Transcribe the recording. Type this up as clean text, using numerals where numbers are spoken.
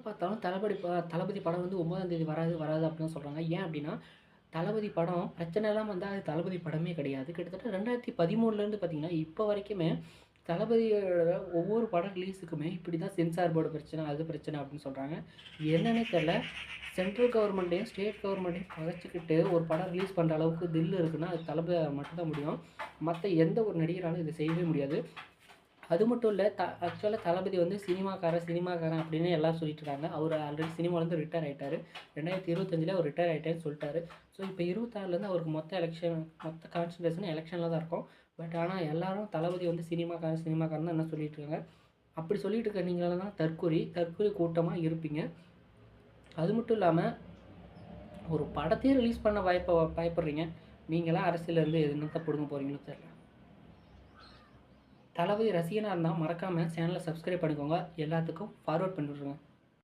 பார்த்தாலும் தளபதி படம் வந்து 9ஆம் தேதி வராது அப்படின்னு சொல்கிறாங்க. ஏன் அப்படின்னா, தளபதி படம் பிரச்சனை இல்லாம வந்தா அது தளபதி படமே கிடையாது. கிட்டத்தட்ட 2013லேருந்து பார்த்தீங்கன்னா, இப்போ வரைக்குமே தளபதியோட ஒவ்வொரு படம் ரிலீஸுக்குமே இப்படி தான் சென்சார் போர்டு பிரச்சனை, அது பிரச்சனை அப்படின்னு சொல்றாங்க. என்னன்னே தெரியல. சென்ட்ரல் கவர்மெண்ட்டையும், ஸ்டேட் கவர்மெண்ட்டையும் பகைச்சுக்கிட்டு ஒரு படம் ரிலீஸ் பண்ற அளவுக்கு தில் இருக்குன்னா, அது தளபதி மட்டும் தான் முடியும். மத்த எந்த ஒரு நடிகராலும் இத செய்யவே முடியாது. அது மட்டும் இல்ல, ஆக்சுவலா தளபதி வந்து சினிமாக்காரன் அப்படின்னு எல்லாரும் சொல்லிட்டு இருக்காங்க. அவரு ஆல்ரெடி சினிமாலேருந்து ரிட்டயர் ஆயிட்டாரு. 2025ல அவர் ரிட்டயர் ஆயிட்டேன்னு சொல்ட்டாரு. ஸோ, இப்போ 26லேருந்து அவருக்கு மொத்த கான்சன்ட்ரேஷனும் எலக்ஷன்ல தான் இருக்கும். பட் ஆனா எல்லாரும் தளபதி வந்து சினிமாக்காரன் தான் என்ன சொல்லிட்டு இருக்காங்க. அப்படி சொல்லிட்டு இருக்க நீங்கலாம் தான் தற்குறி கூட்டமா இருப்பீங்க. அது மட்டும் இல்லாம, ஒரு படத்தையே ரிலீஸ் பண்ண பயப்படுறீங்க. நீங்கலாம் அரசியல்ல இருந்து என்னத்த புடுங்க போறீங்களோ தெரியல. தளபதி ரசிகனா இருந்தா மறக்காம சேனல சப்ஸ்கிரைப் பண்ணிக்கோங்க. எல்லாத்துக்கும் ஃபார்வர்ட் பண்ணி விட்ருங்க.